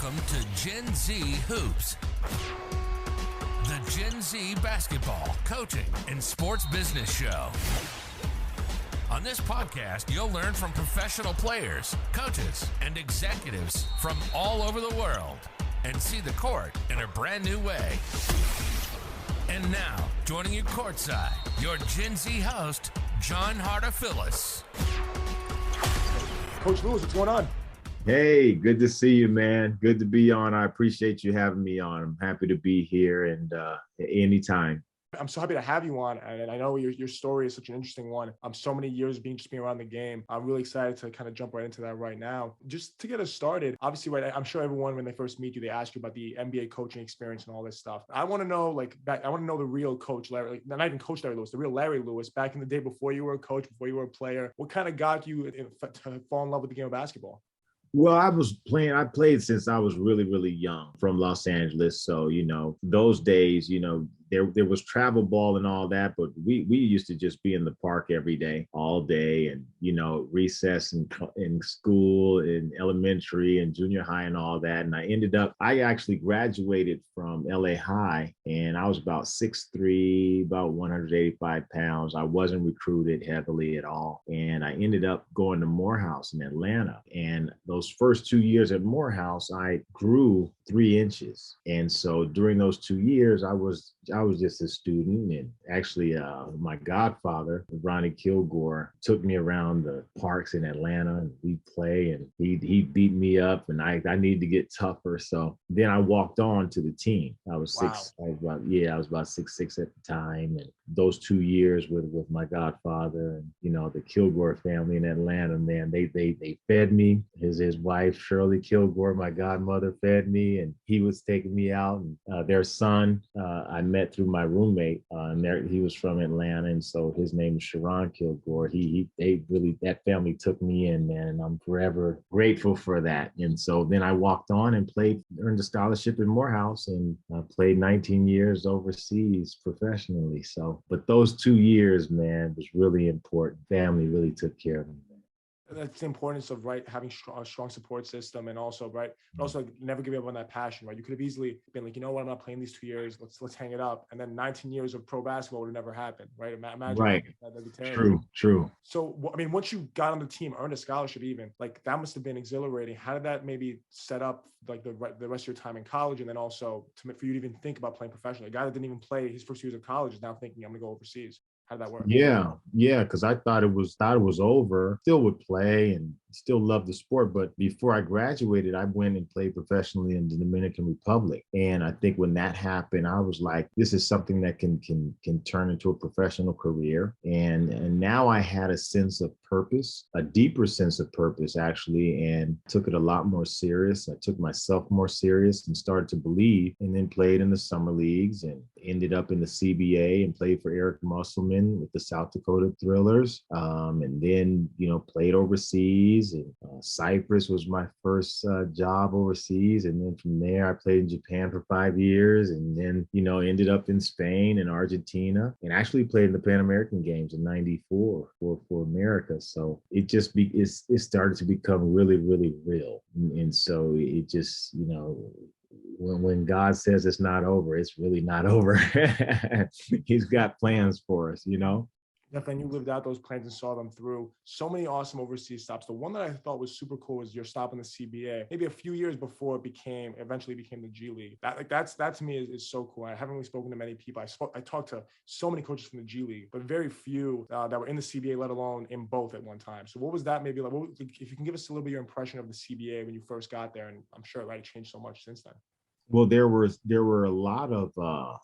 Welcome to Gen Z Hoops, the Gen Z basketball, coaching, and sports business show. On this podcast, you'll learn from professional players, coaches, and executives from all over the world and see the court in a brand new way. And now, joining you courtside, your Gen Z host, John Hartofilis. Coach Lewis, what's going on? Hey, good to see you, man. Good to be on. I appreciate you having me on. I'm happy to be here and anytime. I'm so happy to have you on, and I know your story is such an interesting one. So many years being around the game. I'm really excited to kind of jump right into that right now. Just to get us started, obviously, right, I'm sure everyone, when they first meet you, they ask you about the NBA coaching experience and all this stuff. I want to know, I want to know the real Coach Larry, not even Coach Larry Lewis, the real Larry Lewis, back in the day before you were a coach, before you were a player. What kind of got you to fall in love with the game of basketball? Well, I played since I was really, really young from Los Angeles. So, those days, there was travel ball and all that, but we used to just be in the park every day, all day, and recess in school, in elementary and junior high and all that. And I actually graduated from LA High, and I was about 6'3", about 185 pounds. I wasn't recruited heavily at all, and I ended up going to Morehouse in Atlanta. And those first 2 years at Morehouse, I grew 3 inches, and so during those 2 years, I was just a student, and actually my godfather, Ronnie Kilgore, took me around the parks in Atlanta, and we'd play, and he beat me up, and I needed to get tougher. So then I walked on to the team. I was Wow. I was about 6'6" at the time, and those 2 years with my godfather and the Kilgore family in Atlanta, man, they fed me. His wife Shirley Kilgore, my godmother, fed me, and he was taking me out. And their son I met through my roommate, and he was from Atlanta, and so his name is Sharon Kilgore. That family took me in, man, and I'm forever grateful for that. And so then I walked on and earned a scholarship in Morehouse, and played 19 years overseas professionally. So, but those 2 years, man, was really important. Family really took care of me. That's the importance of having a strong support system, and also but also never giving up on that passion. Right, you could have easily been like, you know what, I'm not playing these 2 years. Let's hang it up, and then 19 years of pro basketball would have never happened. Right, imagine. Right, that'd be terrible. True. So I mean, once you got on the team, earned a scholarship, even that must have been exhilarating. How did that maybe set up the rest of your time in college, and then also for you to even think about playing professionally? A guy that didn't even play his first years of college is now thinking, I'm gonna go overseas. How did that work? Yeah, because I thought it was over. Still would play and still loved the sport. But before I graduated, I went and played professionally in the Dominican Republic. And I think when that happened, I was like, this is something that can turn into a professional career. And now I had a sense of purpose, a deeper sense of purpose, actually, and took it a lot more serious. I took myself more serious and started to believe, and then played in the summer leagues and ended up in the CBA and played for Eric Musselman with the South Dakota Thrillers. And then, played overseas, and Cyprus was my first job overseas. And then from there, I played in Japan for 5 years, and then, ended up in Spain and Argentina, and actually played in the Pan American Games in '94 for America. So it just it started to become really, really real. And so it just, when God says it's not over, it's really not over. He's got plans for us, Definitely, you lived out those plans and saw them through. So many awesome overseas stops. The one that I thought was super cool was your stop in the CBA, maybe a few years before it eventually became the G League. That to me is so cool. I haven't really spoken to many people. I talked to so many coaches from the G League, but very few that were in the CBA, let alone in both at one time. So what was that maybe like? If you can give us a little bit of your impression of the CBA when you first got there, and I'm sure it might have changed so much since then. Well, there were a lot of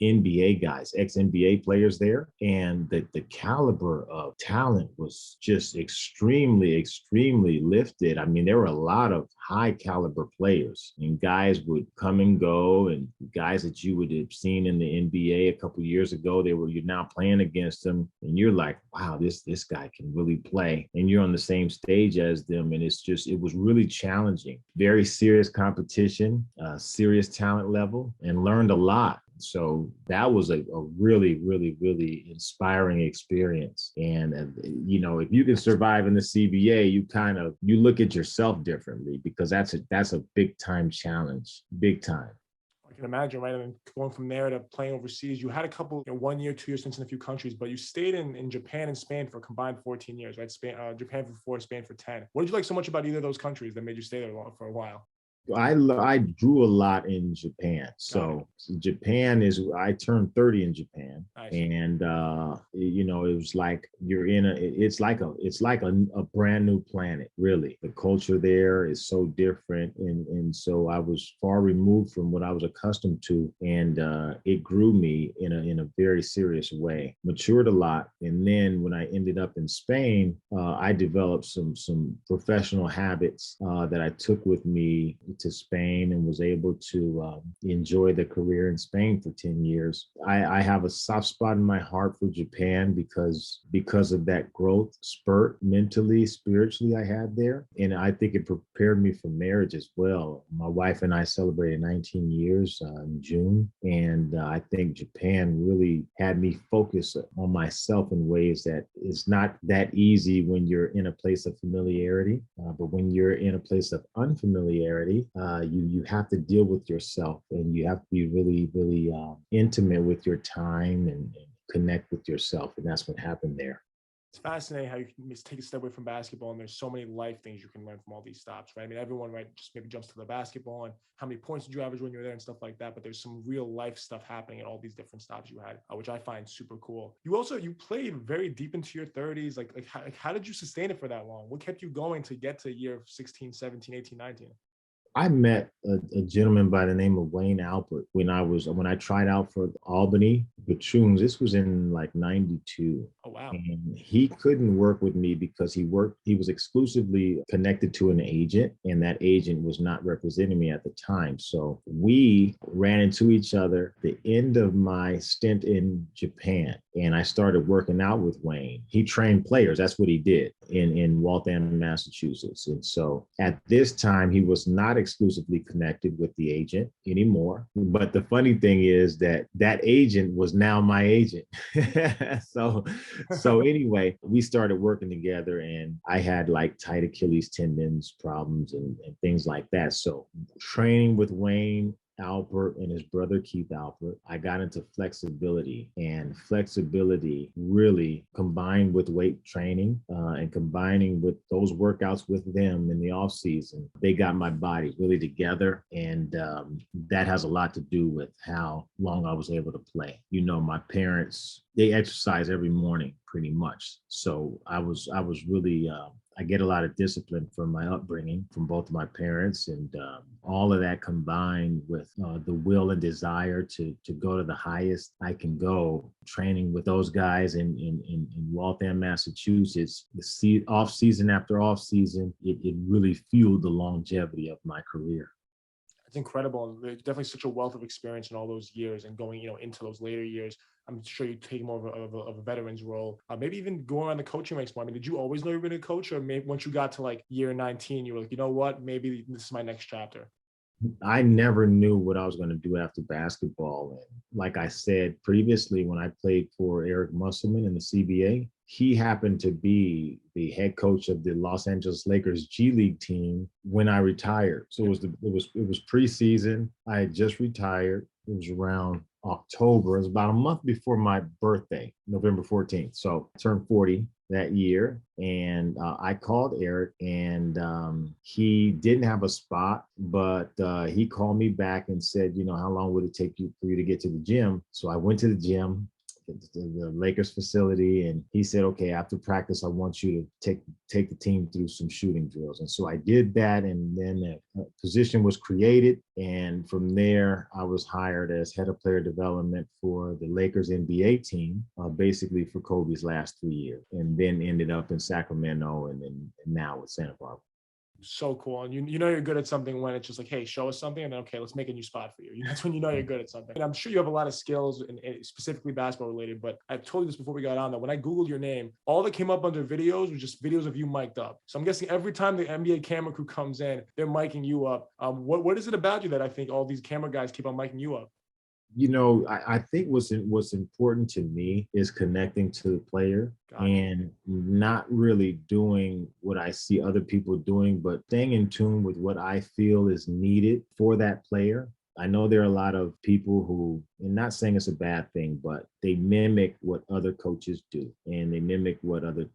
NBA guys, ex-NBA players there, and the caliber of talent was just extremely, extremely lifted. I mean, there were a lot of high caliber players, and guys would come and go, and guys that you would have seen in the NBA a couple of years ago, you're now playing against them, and you're like, wow, this guy can really play, and you're on the same stage as them, and it was really challenging. Very serious competition, serious talent level, and learned a lot. So that was a really, really, really inspiring experience. And, if you can survive in the CBA, you look at yourself differently, because that's a big time challenge, big time. I can imagine, right? And then going from there to playing overseas, you had a couple, 1 year, 2 years stints in a few countries, but you stayed in Japan and Spain for a combined 14 years, right? Japan for 4, Spain for 10. What did you like so much about either of those countries that made you stay there for a while? I drew a lot in Japan. So Japan I turned 30 in Japan. Nice. And it was like it's like a brand new planet, really. The culture there is so different. And so I was far removed from what I was accustomed to. And it grew me in a very serious way, matured a lot. And then when I ended up in Spain, I developed some professional habits that I took with me to Spain, and was able to enjoy the career in Spain for 10 years. I have a soft spot in my heart for Japan because of that growth spurt mentally, spiritually I had there. And I think it prepared me for marriage as well. My wife and I celebrated 19 years in June. And I think Japan really had me focus on myself in ways that it's not that easy when you're in a place of familiarity. But when you're in a place of unfamiliarity, you have to deal with yourself, and you have to be really, really intimate with your time and connect with yourself. And that's what happened there. It's fascinating how you can just take a step away from basketball, and there's so many life things you can learn from all these stops, right? I mean, everyone, right, just maybe jumps to the basketball and how many points did you average when you were there and stuff like that. But there's some real life stuff happening at all these different stops you had, which I find super cool. You played very deep into your 30s. How did you sustain it for that long? What kept you going to get to year 16, 17, 18, 19? I met a gentleman by the name of Wayne Alpert when I tried out for Albany Bethune. This was in like 92. Oh, wow. And he couldn't work with me because he was exclusively connected to an agent, and that agent was not representing me at the time. So we ran into each other at the end of my stint in Japan, and I started working out with Wayne. He trained players. That's what he did in Waltham, Massachusetts. And so at this time, he was not exclusively connected with the agent anymore. But the funny thing is that agent was now my agent. So anyway, we started working together, and I had like tight Achilles tendons problems and things like that. So training with Wayne Alpert and his brother Keith Alpert, I got into flexibility, and flexibility really combined with weight training and combining with those workouts with them in the off season, they got my body really together. And that has a lot to do with how long I was able to play. My parents, they exercise every morning pretty much. So I was really, I get a lot of discipline from my upbringing from both of my parents, and all of that combined with the will and desire to go to the highest I can go. Training with those guys in Waltham, Massachusetts, off season after off season, it really fueled the longevity of my career. It's incredible. There's definitely such a wealth of experience in all those years, and going, into those later years. I'm sure you take more of a veteran's role. Maybe even going around the coaching ranks more. I mean, did you always know you were going to coach, or maybe once you got to like year 19, you were like, you know what, maybe this is my next chapter? I never knew what I was going to do after basketball. And like I said previously, when I played for Eric Musselman in the CBA, he happened to be the head coach of the Los Angeles Lakers G League team when I retired. So it was preseason. I had just retired. It was around October. It was about a month before my birthday, November 14th. So I turned 40 that year. And I called Eric, and he didn't have a spot, but he called me back and said, how long would it take for you to get to the gym? So I went to the gym, the Lakers facility, and he said, okay, after practice, I want you to take the team through some shooting drills. And so I did that, and then a position was created. And from there, I was hired as head of player development for the Lakers NBA team, basically for Kobe's last 3 years, and then ended up in Sacramento, and then now with Santa Barbara. So cool. And you're good at something when it's just like, hey, show us something, and then, okay, let's make a new spot for you. That's when you're good at something. And I'm sure you have a lot of skills, and specifically basketball related, but I told you this before we got on, that when I Googled your name, all that came up under videos was just videos of you mic'd up. So I'm guessing every time the NBA camera crew comes in, they're micing you up. What is it about you that I think all these camera guys keep on micing you up? I think what's important to me is connecting to the player Got it. and not really doing what I see other people doing, but staying in tune with what I feel is needed for that player. I know there are a lot of people who, and not saying it's a bad thing, but they mimic what other coaches do and they mimic what other,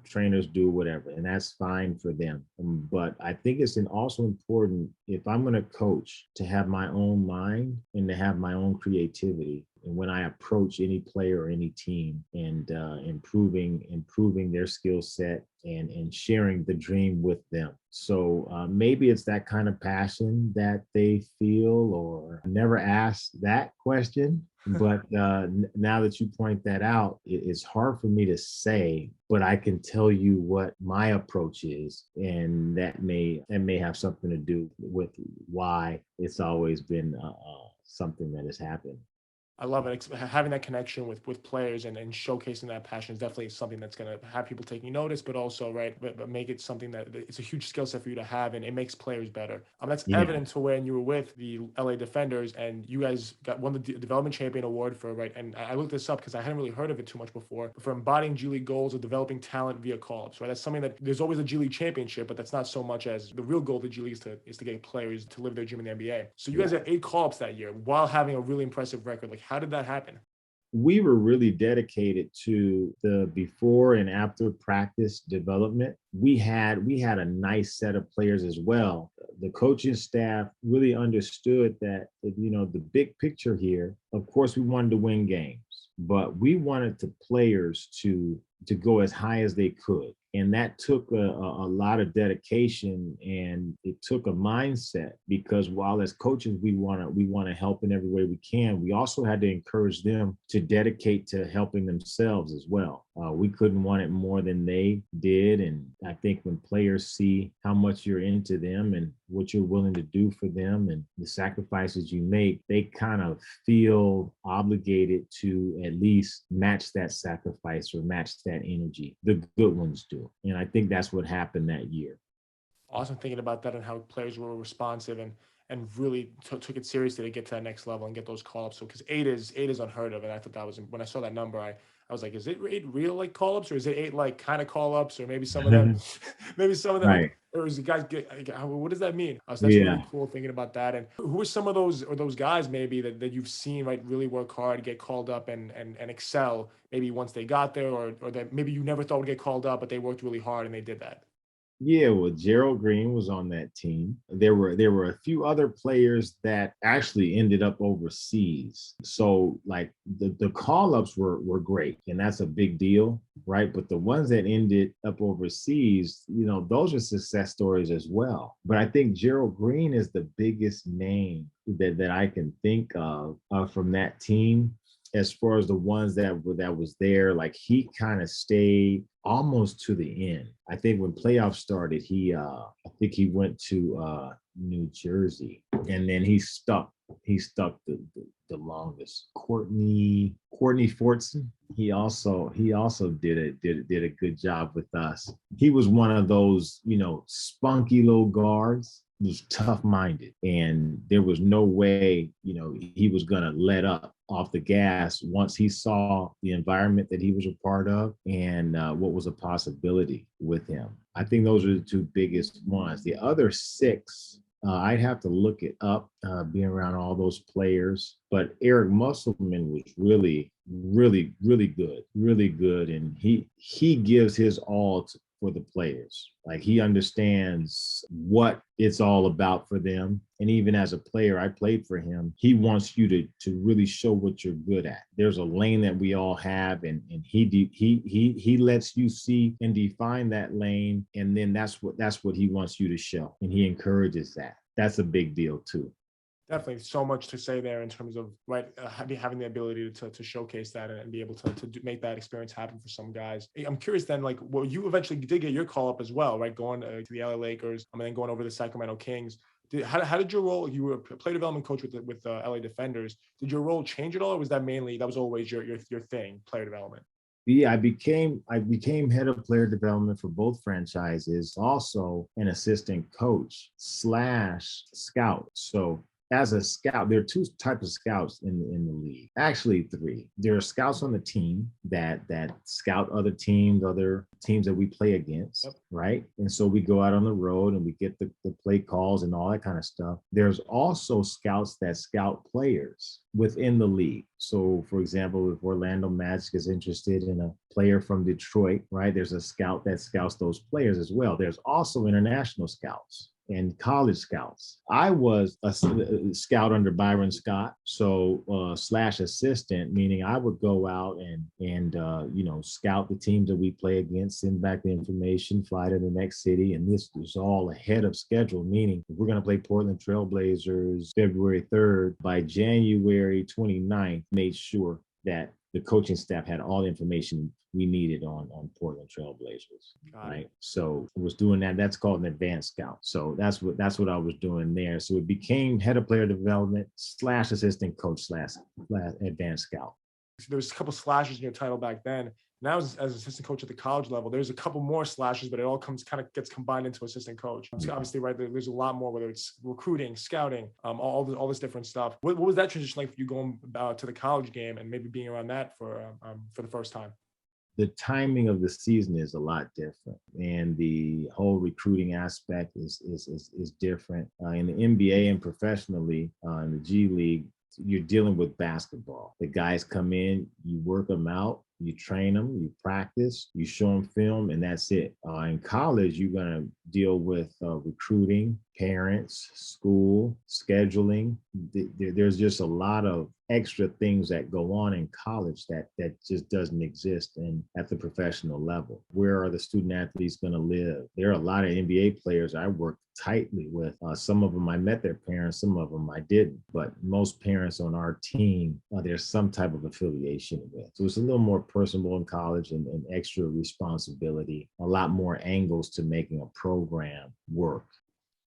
trainers do, whatever. And that's fine for them. But I think it's also important if I'm going to coach to have my own mind and to have my own creativity. And when I approach any player or any team and improving their skill set and sharing the dream with them. So maybe it's that kind of passion that they feel, or I never asked that question. But now that you point that out, it's hard for me to say, but I can tell you what my approach is, and that may have something to do with why it's always been something that has happened. I love it. Having that connection with players and showcasing that passion is definitely something that's going to have people taking notice, but also, right, but make it something that it's a huge skill set for you to have, and it makes players better. That's Yeah. evident to when you were with the LA Defenders and you guys won the Development Champion Award for, right, and I looked this up because I hadn't really heard of it too much before, for embodying G League goals of developing talent via call-ups, right? That's something that there's always a G League championship, but that's not so much as the real goal of the G League is to get players to live their dream in the NBA. So you guys had 8 call-ups that year while having a really impressive record. Like, how did that happen? We were really dedicated to the before and after practice development. We had a nice set of players as well. The coaching staff really understood that, the big picture here, of course, we wanted to win games, but we wanted the players to go as high as they could. And that took a lot of dedication, and it took a mindset, because while as coaches we want to help in every way we can, we also had to encourage them to dedicate to helping themselves as well. We couldn't want it more than they did. And I think when players see how much you're into them and what you're willing to do for them and the sacrifices you make, they kind of feel obligated to at least match that sacrifice or match that energy. The good ones do. And I think that's what happened that year. Awesome, thinking about that and how players were responsive and really took it seriously to get to that next level and get those call-ups. So because eight is unheard of, and I thought that was, when I saw that number, I was like, is it 8 real like call-ups, or is it 8 like kind of call-ups, or maybe some of them, maybe some of them, Right. or is the guys get, like, what does that mean? So that's Yeah. really cool thinking about that. And who are some of those guys maybe that you've seen, right, really work hard, get called up and excel maybe once they got there, or that maybe you never thought would get called up, but they worked really hard and they did that? Yeah, well, Gerald Green was on that team. There were a few other players that actually ended up overseas. So like the call-ups were great, and that's a big deal, right? But the ones that ended up overseas, those are success stories as well. But I think Gerald Green is the biggest name that I can think of from that team. As far as the ones that was there, like he kind of stayed almost to the end. I think when playoffs started, I think he went to New Jersey, and then he stuck the longest. Courtney Fortson. He also did a good job with us. He was one of those, spunky little guards. He was tough-minded, and there was no way, he was gonna let up off the gas once he saw the environment that he was a part of and what was a possibility with him. I think those are the 2 biggest ones. The other 6, I'd have to look it up, being around all those players. But Eric Musselman was really, really, really good, and he gives his all for the players. Like, he understands what it's all about for them. And even as a player, I played for him. He wants you to really show what you're good at. There's a lane that we all have, and he lets you see and define that lane, and then that's what he wants you to show, and he encourages that. That's a big deal too. Definitely so much to say there in terms of, right, having the ability to showcase that and be able to make that experience happen for some guys. I'm curious then, like, well, you eventually did get your call up as well, right? Going to the LA Lakers, and then going over to the Sacramento Kings. How did your role? You were a player development coach with the LA Defenders. Did your role change at all, or was that was always your thing, player development? Yeah, I became head of player development for both franchises, also an assistant coach / scout. So as a scout, there are two types of scouts in the league. Actually, three. There are scouts on the team that scout other teams that we play against, Yep. right? And so we go out on the road and we get the play calls and all that kind of stuff. There's also scouts that scout players within the league. So, for example, if Orlando Magic is interested in a player from Detroit, right, there's a scout that scouts those players as well. There's also international scouts and college scouts. I was a scout under Byron Scott, so slash assistant, meaning I would go out and scout the teams that we play against, send back the information, fly to the next city, and this is all ahead of schedule, meaning if we're going to play Portland Trailblazers February 3rd, by January 29th, made sure that the coaching staff had all the information we needed on Portland Trailblazers, right? So I was doing that. That's called an advanced scout. So that's what I was doing there. So it became head of player development slash assistant coach slash advanced scout. There was a couple slashes in your title back then. Now, as assistant coach at the college level, there's a couple more slashes, but it all kind of gets combined into assistant coach. So obviously, right, there's a lot more, whether it's recruiting, scouting, all this different stuff. What was that transition like for you going to the college game and maybe being around that for the first time? The timing of the season is a lot different, and the whole recruiting aspect is different. In the NBA and professionally, in the G League, you're dealing with basketball. The guys come in, you work them out, you train them, you practice, you show them film, and that's it. In college, you're going to deal with recruiting, parents, school, scheduling. There's just a lot of extra things that go on in college that just doesn't exist at the professional level. Where are the student athletes going to live? There are a lot of NBA players I work tightly with. Some of them I met their parents, some of them I didn't, but most parents on our team, there's some type of affiliation with. So it's a little more personable in college and extra responsibility, a lot more angles to making a program work.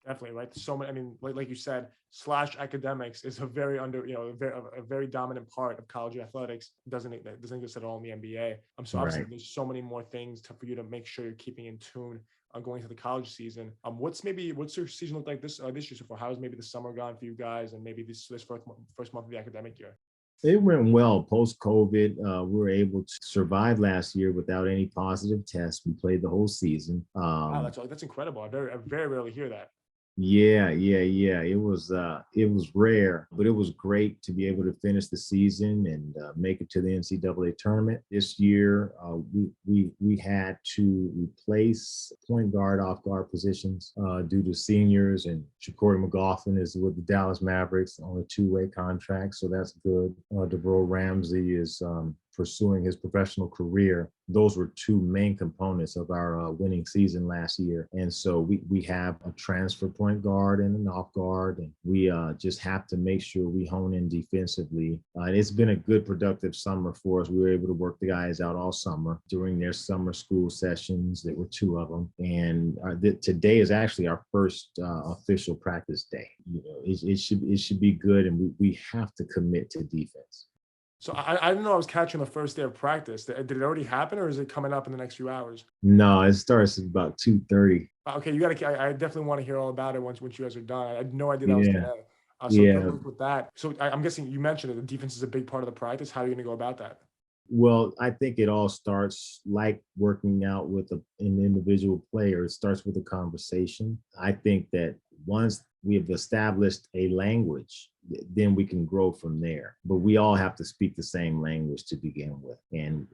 Definitely, right. So many. I mean, like you said, slash academics is a very a very dominant part of college athletics. Doesn't exist at all in the NBA. So obviously, there's so many more things for you to make sure you're keeping in tune on going to the college season. What's your season look like this year so far? How's maybe the summer gone for you guys, and maybe this first month of the academic year? It went well post-COVID. We were able to survive last year without any positive tests. We played the whole season. Wow, that's incredible. I very rarely hear that. Yeah. It was rare, but it was great to be able to finish the season and make it to the NCAA tournament. This year, we had to replace point guard, off guard positions due to seniors, and Shaquille McLaughlin is with the Dallas Mavericks on a two-way contract, so that's good. DeVore Ramsey is pursuing his professional career. Those were two main components of our winning season last year. And so we have a transfer point guard and an off guard, and we just have to make sure we hone in defensively. And it's been a good, productive summer for us. We were able to work the guys out all summer during their summer school sessions. There were two of them. And today is actually our first official practice day. It should be good, and we have to commit to defense. So I didn't know I was catching the first day of practice. Did it already happen, or is it coming up in the next few hours? No, it starts at about 2:30. Okay, I definitely want to hear all about it once you guys are done. I had no idea that was today. So good luck with that. So I'm guessing you mentioned that the defense is a big part of the practice. How are you going to go about that? Well, I think it all starts like working out with an individual player. It starts with a conversation. I think that once we have established a language, then we can grow from there. But we all have to speak the same language to begin with. And,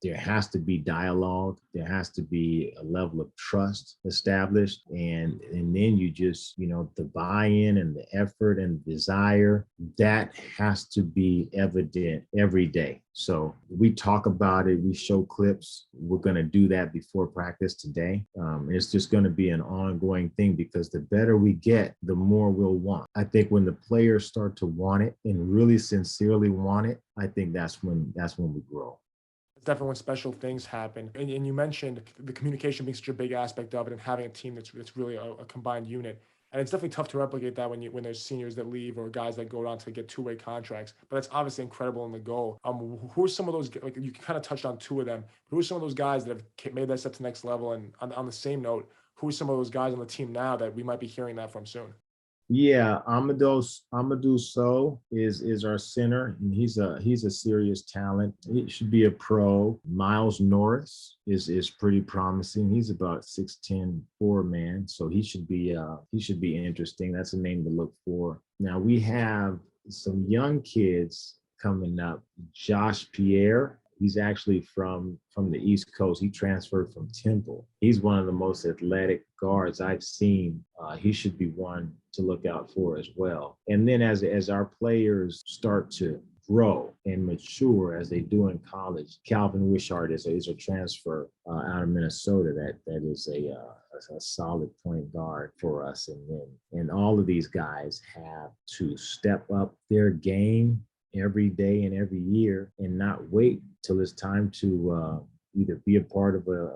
there has to be dialogue. There has to be a level of trust established. And then you just, the buy-in and the effort and desire, that has to be evident every day. So we talk about it, we show clips. We're going to do that before practice today. It's just going to be an ongoing thing, because the better we get, the more we'll want. I think when the players start to want it and really sincerely want it, I think that's when we grow. It's definitely when special things happen. And you mentioned the communication being such a big aspect of it, and having a team that's really a combined unit. And it's definitely tough to replicate that when there's seniors that leave or guys that go on to get two-way contracts. But that's obviously incredible in the goal. Who are some of those, like you kind of touched on two of them, who are some of those guys that have made that step to the next level? And on the same note, who are some of those guys on the team now that we might be hearing that from soon? Yeah, Amadou Sow is our center, and he's a serious talent. He should be a pro. Miles Norris is pretty promising. He's about 6'10", 4-man, so he should be interesting. That's a name to look for. Now we have some young kids coming up. Josh Pierre. He's actually from the East Coast. He transferred from Temple. He's one of the most athletic guards I've seen. He should be one to look out for as well. And then as our players start to grow and mature as they do in college, Calvin Wishart is a transfer out of Minnesota that is a solid point guard for us. And all of these guys have to step up their game every day and every year and not wait till it's time to either be a part of a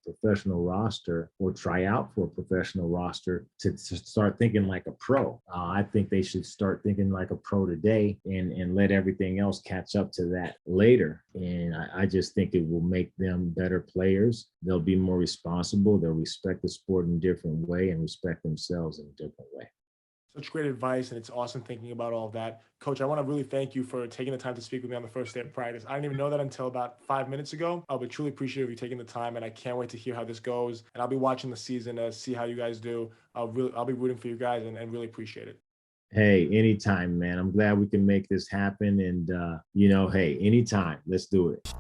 professional roster or try out for a professional roster to start thinking like a pro. I think they should start thinking like a pro today and let everything else catch up to that later. And I just think it will make them better players. They'll be more responsible. They'll respect the sport in a different way and respect themselves in a different way. Such great advice, and it's awesome thinking about all of that. Coach, I want to really thank you for taking the time to speak with me on the first day of practice. I didn't even know that until about 5 minutes ago. I'll be truly appreciative of you taking the time, and I can't wait to hear how this goes. And I'll be watching the season to see how you guys do. I'll be rooting for you guys and really appreciate it. Hey, anytime, man. I'm glad we can make this happen. And, hey, anytime. Let's do it.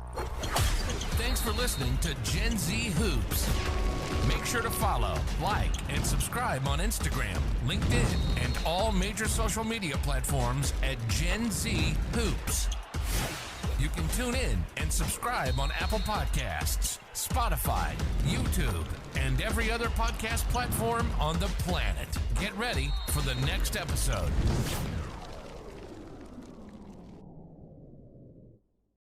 Thanks for listening to Gen Z Hoops. Make sure to follow, like, and subscribe on Instagram, LinkedIn, and all major social media platforms at Gen Z Hoops. You can tune in and subscribe on Apple Podcasts, Spotify, YouTube, and every other podcast platform on the planet. Get ready for the next episode.